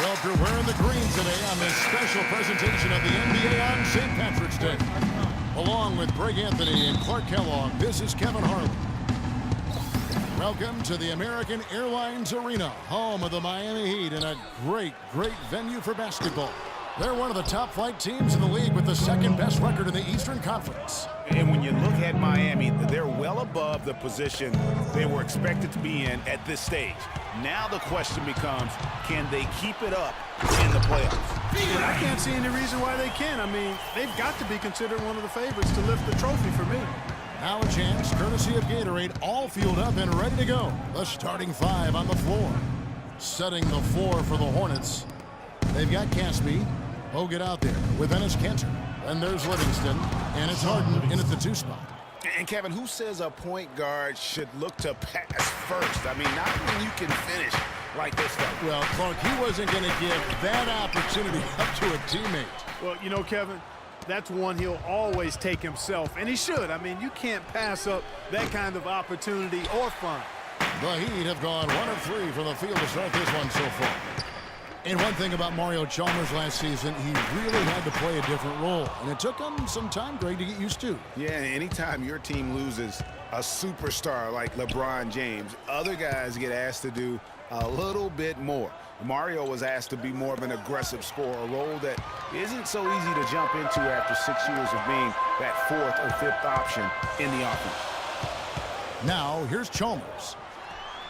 Well, if you're wearing the green today on this special presentation of the NBA on St. Patrick's Day, along with Greg Anthony and Clark Kellogg, this is Kevin Harlan. Welcome to the American Airlines Arena, home of the Miami Heat, and a great venue for basketball. They're one of the top-flight teams in the league with the second-best record in the Eastern Conference. And when you look at Miami, they're well above the position they were expected to be in at this stage. Now the question becomes, can they keep it up in the playoffs? And I can't see any reason why they can't. I mean, they've got to be considered one of the favorites to lift the trophy for me. Now a chance, courtesy of Gatorade, all fueled up and ready to go. The starting five on the floor. Setting the floor for the Hornets. They've got Caspi. Bogut out there with Enes Kanter. And there's Livingston. And it's Harden in at the 2 spot. And Kevin, who says a point guard should look to pass first? I mean, not when you can finish like this stuff. Well, Clark, he wasn't going to give that opportunity up to a teammate. Well, you know, Kevin, that's one he'll always take himself, and he should. I mean, you can't pass up that kind of opportunity or fun. The Heat have gone 1 of 3 from the field to start this one so far. And one thing about Mario Chalmers last season, he really had to play a different role. And it took him some time, Greg, to get used to. Yeah, anytime your team loses a superstar like LeBron James, other guys get asked to do a little bit more. Mario was asked to be more of an aggressive scorer, a role that isn't so easy to jump into after 6 years of being that 4th or 5th option in the offense. Now, here's Chalmers.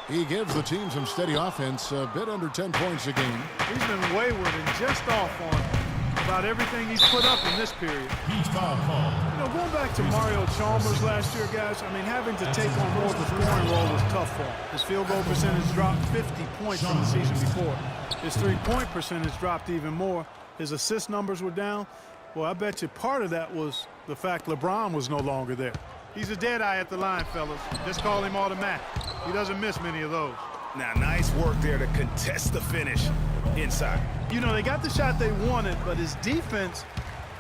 He gives the team some steady offense, a bit under 10 points a game. He's been wayward and just off on about everything he's put up in this period. Heat foul call. You know, going back to Mario Chalmers last year, guys, I mean, having to take on more of the scoring role was tough for him. His field goal percentage dropped 50 points from the season before. His three-point percentage dropped even more. His assist numbers were down. Well, I bet you part of that was the fact LeBron was no longer there. He's a dead eye at the line, fellas. Just call him automatic. He doesn't miss many of those. Now, nice work there to contest the finish inside. You know, they got the shot they wanted, but his defense,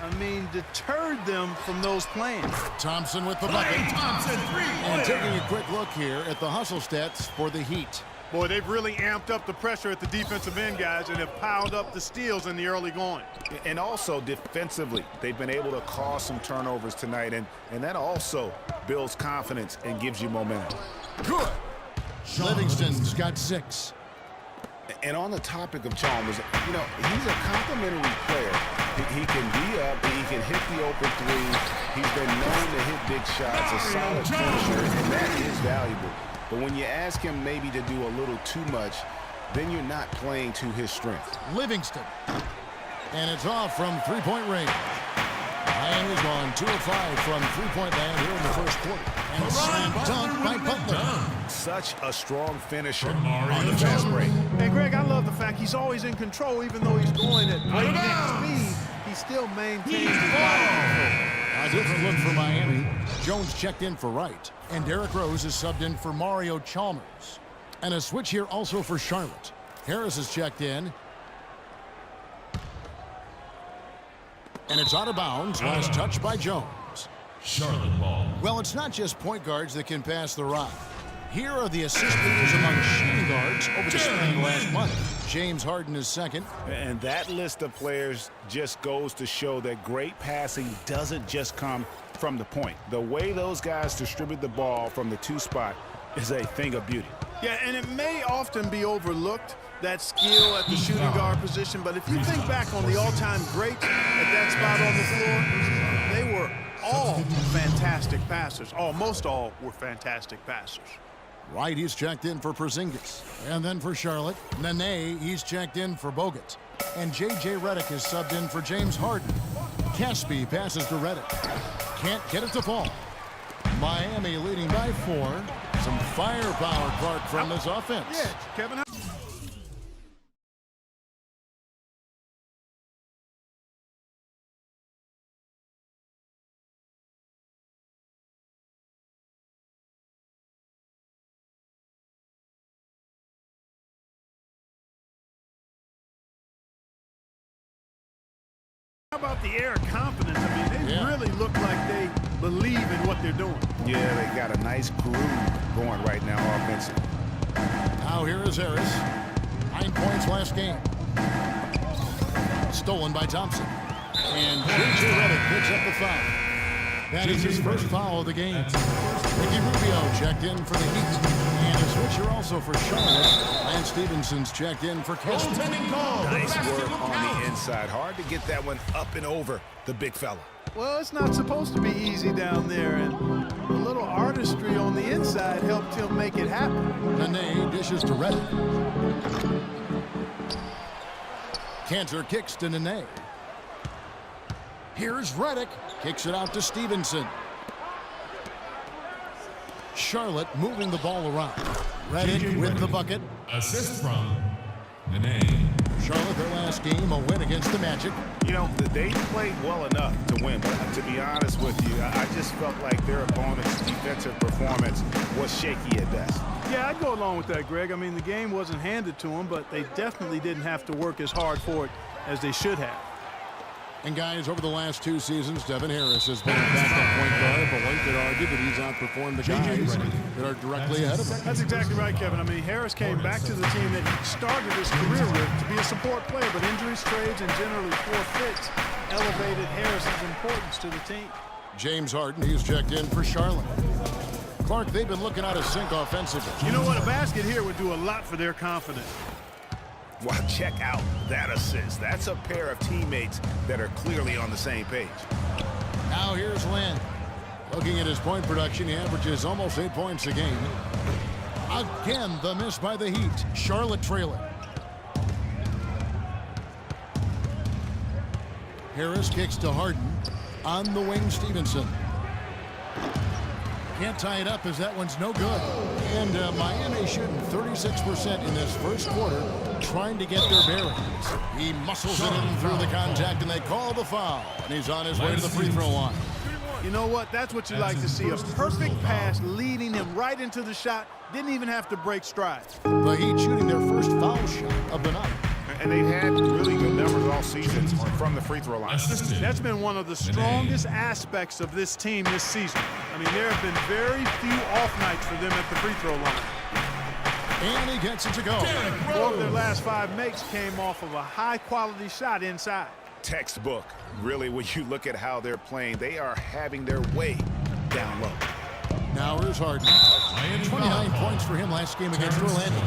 I mean, deterred them from those plans. Thompson with the bucket. Thompson, And taking a quick look here at the hustle stats for the Heat. Boy, they've really amped up the pressure at the defensive end, guys, and have piled up the steals in the early going. And also defensively, they've been able to cause some turnovers tonight, and that also builds confidence and gives you momentum. Good. Livingston's got 6. And on the topic of Chalmers, you know, he's a complimentary player. He can be up, he can hit the open three. He's been known to hit big shots, a solid finisher, and that is valuable. But when you ask him maybe to do a little too much, then you're not playing to his strength. Livingston. And it's off from 3-point range. Miami's gone 2 of 5 from 3-point land here in the first quarter. And a slam dunk by Butler. Such a strong finisher on the fast break. Hey, Greg, I love the fact he's always in control, even though he's going at breakneck speed. He still maintains his body control. A different look for Miami. Jones checked in for Wright. And Derrick Rose is subbed in for Mario Chalmers. And a switch here also for Charlotte. Harris is checked in. And it's out of bounds. Last touch by Jones. Charlotte ball. Well, it's not just point guards that can pass the rock. Here are the assist leaders among shooting guards over the span last month. James Harden is second. And that list of players just goes to show that great passing doesn't just come from the point. The way those guys distribute the ball from the 2 spot is a thing of beauty. Yeah, and it may often be overlooked, that skill at the shooting guard position, but if you think back on the all-time greats at that spot on the floor, they were all fantastic passers. Almost all were fantastic passers. Wright, he's checked in for Porzingis. And then for Charlotte, Nene, he's checked in for Bogut. And J.J. Redick is subbed in for James Harden. Caspi passes to Redick. Can't get it to fall. Miami leading by 4. Some firepower, Clark, from this offense. Yeah, Kevin. How about the air of confidence? I mean, they really look like they believe in what they're doing. Yeah, they got a nice groove going right now offensively. Now here is Harris. 9 points last game. Stolen by Thompson. And J.J. Redick picks up the foul. That is his first foul of the game. Ricky Rubio checked in for the Heat. And a switcher also for Charlotte. Lance Stevenson's checked in for Keston. Nice work on the inside. Hard to get that one up and over the big fella. Well, it's not supposed to be easy down there, and a little artistry on the inside helped him make it happen. Nene dishes to Redick. Cantor kicks to Nene. Here's Redick. Kicks it out to Stevenson. Charlotte moving the ball around. Redick with the bucket. Assist from Nene. Charlotte, their last game, a win against the Magic. You know, they played well enough to win, but to be honest with you, I just felt like their opponent's defensive performance was shaky at best. Yeah, I'd go along with that, Greg. I mean, the game wasn't handed to them, but they definitely didn't have to work as hard for it as they should have. And guys, over the last 2 seasons, Devin Harris has been a backup point guard, but one could argue that he's outperformed the guys that are directly ahead of him. That's exactly right, Kevin. I mean, Harris came back to the team that he started his career with to be a support player, but injuries, trades, and generally poor fits elevated Harris's importance to the team. James Harden, he's checked in for Charlotte. Clark, they've been looking out of sync offensively. You know what? A basket here would do a lot for their confidence. Well, check out that assist. That's a pair of teammates that are clearly on the same page. Now here's Lin. Looking at his point production, he averages almost 8 points a game. Again, the miss by the Heat. Charlotte trailing. Harris kicks to Harden. On the wing, Stevenson. Can't tie it up as that one's no good. And Miami shooting 36% in this first quarter, trying to get their bearings. He muscles it in through the contact, and they call the foul. And he's on his way to the free throw line. You know what? That's what you like to see. A perfect pass leading him right into the shot. Didn't even have to break strides. The Heat shooting their first foul shot of the night. And they've had really good numbers all season from the free throw line. Assisted. That's been one of the strongest aspects of this team this season. I mean, there have been very few off nights for them at the free throw line. And he gets it to go. 4 of their last 5 makes came off of a high-quality shot inside. Textbook. Really, when you look at how they're playing, they are having their way down low. Now here's Harden. 29 points for him last game against Orlando.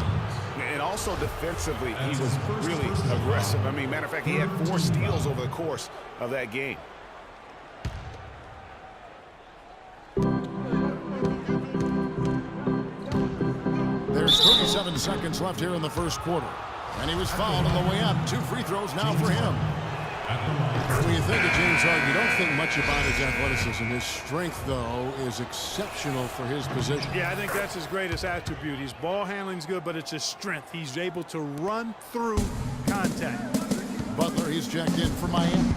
And also defensively, he was really aggressive. I mean, matter of fact, he had 4 steals over the course of that game. There's 37 seconds left here in the first quarter. And he was fouled on the way up. 2 free throws now for him. When you think of James Harden, you don't think much about his athleticism. His strength, though, is exceptional for his position. Yeah, I think that's his greatest attribute. His ball handling's good, but it's his strength. He's able to run through contact. Butler, he's checked in for Miami.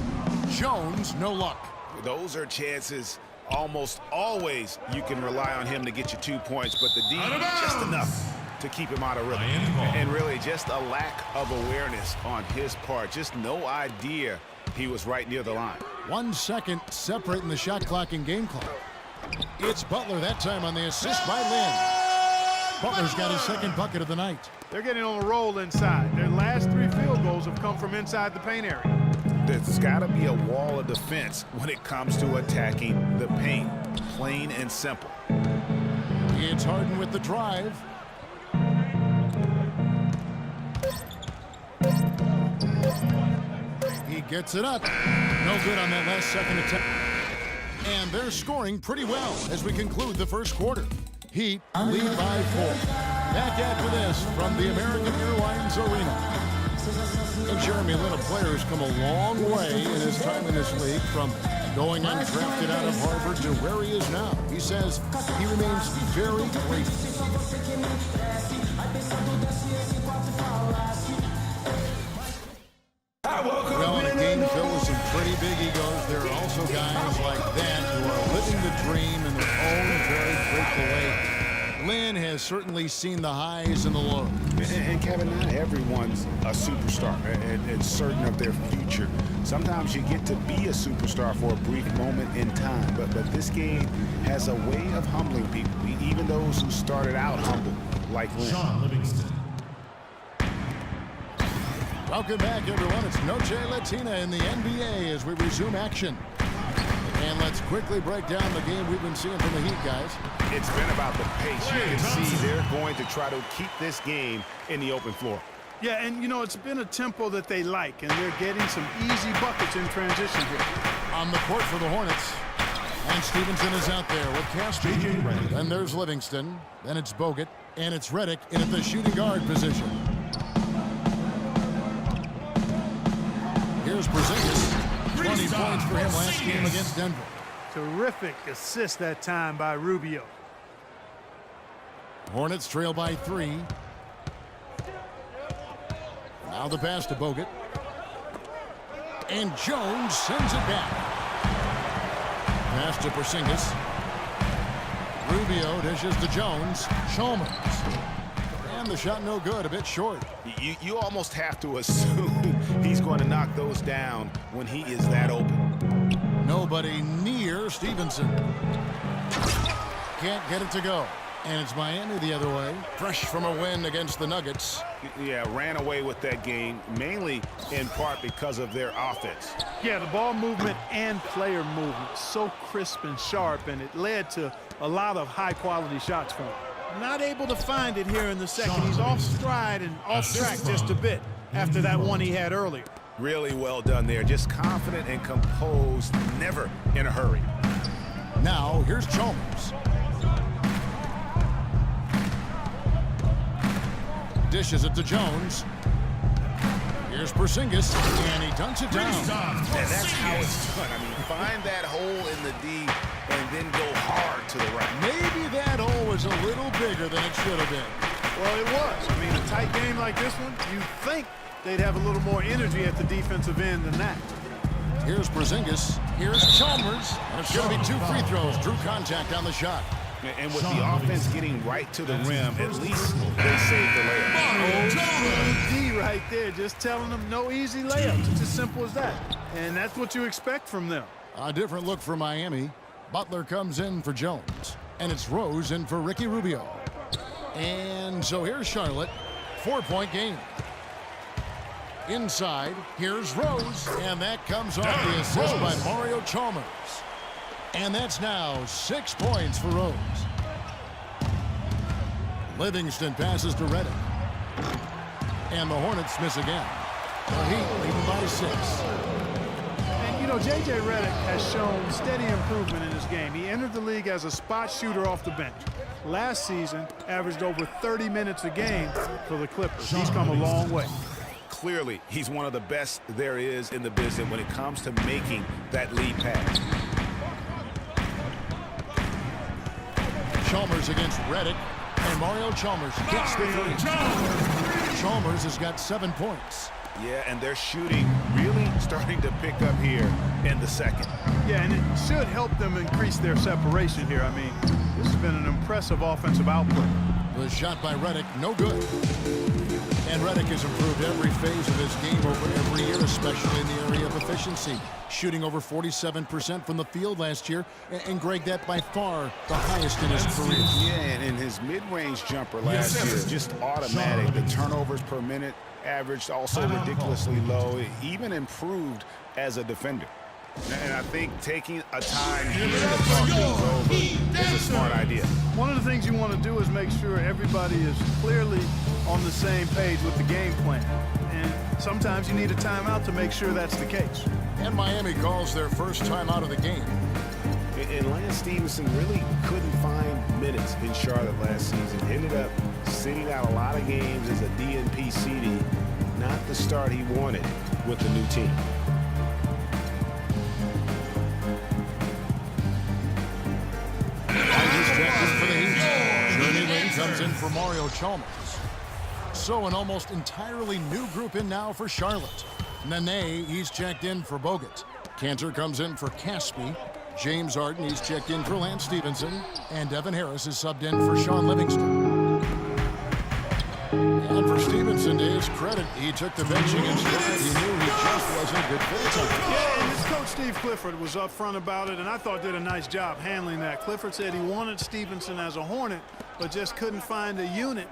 Jones, no luck. Those are chances almost always you can rely on him to get you 2 points, but the D just enough to keep him out of rhythm. And really just a lack of awareness on his part. Just no idea he was right near the line. 1 second separating the shot clock and game clock. It's Butler that time on the assist by Lin. Butler's got his second bucket of the night. They're getting on a roll inside. Their last 3 field goals have come from inside the paint area. There's got to be a wall of defense when it comes to attacking the paint. Plain and simple. It's Harden with the drive. He gets it up. No good on that last second attempt. And they're scoring pretty well as we conclude the first quarter. Heat lead by 4. Back after this from the American Airlines Arena. And Jeremy Lin, a player, has come a long way in his time in this league, from going undrafted out of Harvard to where he is now. He says he remains very grateful. Well, in a game filled with some pretty big egos, there are also guys like that who are living the dream in their own very grateful way. Lin has certainly seen the highs and the lows. And Kevin, not everyone's a superstar and certain of their future. Sometimes you get to be a superstar for a brief moment in time, but this game has a way of humbling people, even those who started out humble, like Lin. Sean Livingston. Welcome back, everyone. It's Noche Latina in the NBA as we resume action. And let's quickly break down the game we've been seeing from the Heat, guys. It's been about the pace. You can see they're going to try to keep this game in the open floor. Yeah, and, you know, it's been a tempo that they like, and they're getting some easy buckets in transition here. On the court for the Hornets. And Stevenson is out there with Caspi. Then there's Livingston. Then it's Bogut. And it's Redick in at the shooting guard position. Here's Porzingis. 20 points for him last game against Denver. Terrific assist that time by Rubio. Hornets trail by 3. Now the pass to Bogut. And Jones sends it back. Pass to Porzingis. Rubio dishes to Jones. Chalmers. And the shot no good, a bit short. You almost have to assume he's going to knock those down when he is that open. Nobody near Stevenson. Can't get it to go. And it's Miami the other way. Fresh from a win against the Nuggets. Yeah, ran away with that game, mainly in part because of their offense. Yeah, the ball movement and player movement, so crisp and sharp, and it led to a lot of high-quality shots for him. Not able to find it here in the second. He's off stride and off track just a bit after that one he had earlier. Really well done there. Just confident and composed, never in a hurry. Now, here's Chalmers. Dishes it to Jones. Here's Porzingis, and he dunks it down. And that's how it's done. I mean, find that hole in the D and then go hard to the right. Maybe that hole was a little bigger than it should have been. Well, it was. I mean, a tight game like this one, you'd think they'd have a little more energy at the defensive end than that. Here's Porzingis. Here's Chalmers. And it's going to be 2 free throws. Drew contact on the shot. And with the offense getting right to the rim, at least they saved the layup. D right there, just telling them no easy layups. It's as simple as that. And that's what you expect from them. A different look for Miami. Butler comes in for Jones. And it's Rose in for Ricky Rubio. And so here's Charlotte. 4-point game. Inside, here's Rose. And that comes off the assist by Mario Chalmers. And that's now 6 points for Rose. Livingston passes to Redick. And the Hornets miss again. The Heat leading by 6. And, you know, J.J. Redick has shown steady improvement in his game. He entered the league as a spot shooter off the bench. Last season, averaged over 30 minutes a game for the Clippers. He's come a long way. Clearly, he's one of the best there is in the business when it comes to making that lead pass. Chalmers against Redick, and Mario Chalmers gets the 3. Chalmers has got 7 points. Yeah, and their shooting really starting to pick up here in the second. Yeah, and it should help them increase their separation here. I mean, this has been an impressive offensive output. The shot by Redick, no good. And Redick has improved every phase of his game over every year, especially in the area of efficiency. Shooting over 47% from the field last year. And Greg, that by far the highest in his career. Yeah, and in his mid-range jumper last year, just automatic. The turnovers per minute averaged also ridiculously low. It even improved as a defender. And I think taking a time here to talk things over is a smart idea. One of the things you want to do is make sure everybody is clearly on the same page with the game plan. And sometimes you need a timeout to make sure that's the case. And Miami calls their first time out of the game. And Lance Stevenson really couldn't find minutes in Charlotte last season. Ended up sitting out a lot of games as a DNP CD. Not the start he wanted with the new team. Comes in for Mario Chalmers. So an almost entirely new group in now for Charlotte. Nene, he's checked in for Bogut. Cantor comes in for Caspi. James Harden, he's checked in for Lance Stevenson. And Devin Harris is subbed in for Sean Livingston. And for Stevenson, to his credit, he took the benching in stride. He knew he just wasn't good for it. Yeah, and his coach Steve Clifford was upfront about it, and I thought did a nice job handling that. Clifford said he wanted Stevenson as a Hornet, but just couldn't find a unit